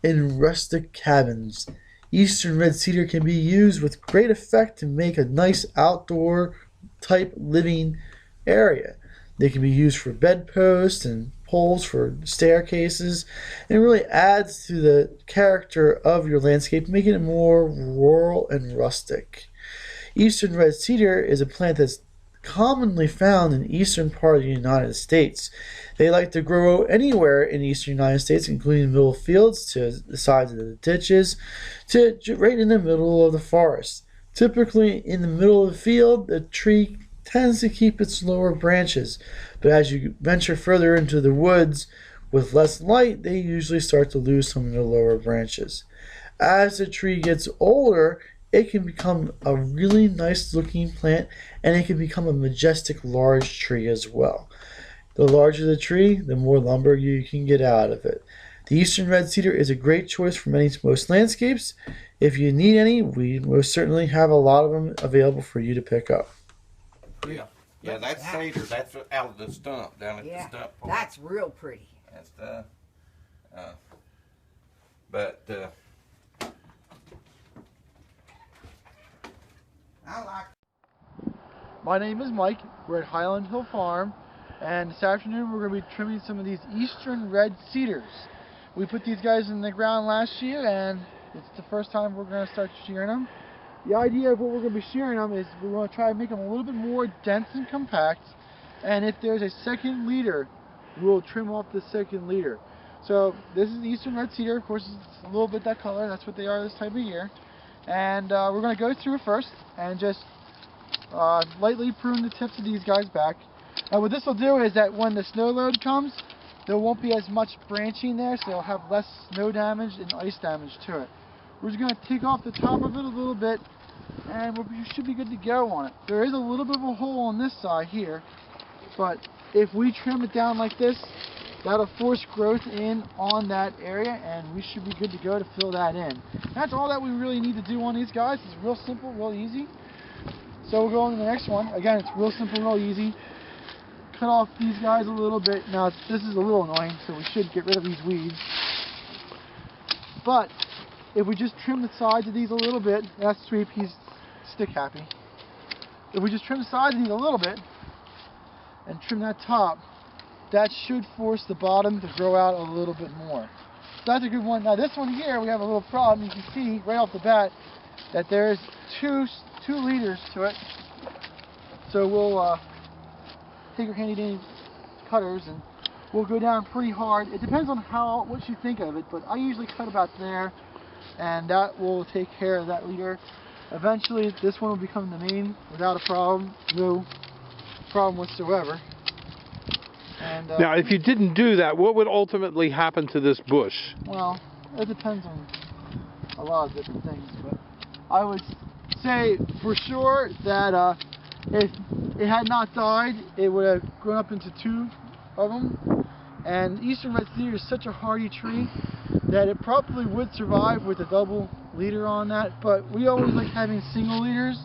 in rustic cabins. Eastern red cedar can be used with great effect to make a nice outdoor type living area. They can be used for bedposts and poles for staircases, and it really adds to the character of your landscape, making it more rural and rustic. Eastern red cedar is a plant that's commonly found in the eastern part of the United States. They like to grow anywhere in the eastern United States, including the middle of fields, to the sides of the ditches, to right in the middle of the forest. Typically, in the middle of the field, the tree tends to keep its lower branches, but as you venture further into the woods with less light, they usually start to lose some of the lower branches. As the tree gets older, it can become a really nice looking plant, and it can become a majestic large tree as well. The larger the tree, the more lumber you can get out of it. The eastern red cedar is a great choice for most landscapes. If you need any, we most certainly have a lot of them available for you to pick up. Yeah, yeah, that's cedar. That's out of the stump, down at the stump part. That's real pretty. That's but I like. My name is Mike. We're at Highland Hill Farm, and this afternoon we're going to be trimming some of these eastern red cedars. We put these guys in the ground last year, and it's the first time we're going to start shearing them. The idea of what we're going to be shearing them is we want to try to make them a little bit more dense and compact, and if there's a second leader, we'll trim off the second leader. So this is the eastern red cedar. Of course, it's a little bit that color. That's what they are this time of year. And we're going to go through first and just lightly prune the tips of these guys back. Now what this will do is that when the snow load comes, there won't be as much branching there, so you'll have less snow damage and ice damage to it. We're just going to take off the top of it a little bit, and we should be good to go on it. There is a little bit of a hole on this side here, but if we trim it down like this, that'll force growth in on that area, and we should be good to go to fill that in. That's all that we really need to do on these guys. It's real simple, real easy. So we'll go on to the next one. Again, it's real simple, real easy. Cut off these guys a little bit. Now, this is a little annoying, so we should get rid of these weeds. But if we just trim the sides of these a little bit, that's sweet, he's stick happy. If we just trim the sides of these a little bit and trim that top, that should force the bottom to grow out a little bit more. So that's a good one. Now this one here, we have a little problem. You can see right off the bat that there's two leaders to it. So we'll take our handy dandy cutters and we'll go down pretty hard. It depends on what you think of it, but I usually cut about there, and that will take care of that leader. Eventually this one will become the main without a problem, no problem whatsoever. And, now, if you didn't do that, what would ultimately happen to this bush? Well, it depends on a lot of different things, but I would say for sure that if it had not died, it would have grown up into two of them. And eastern red cedar is such a hardy tree that it probably would survive with a double leader on that, but we always like having single leaders.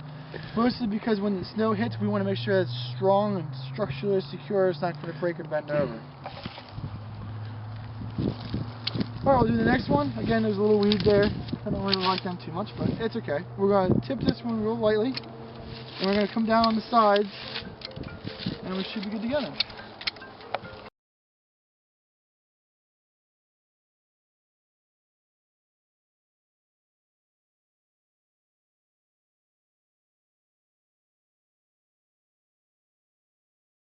Mostly because when the snow hits, we want to make sure it's strong and structurally secure. It's not going to break and bend over. Alright, we'll do the next one. Again, there's a little weed there. I don't really like them too much, but it's okay. We're going to tip this one real lightly, and we're going to come down on the sides, and we should be good to go.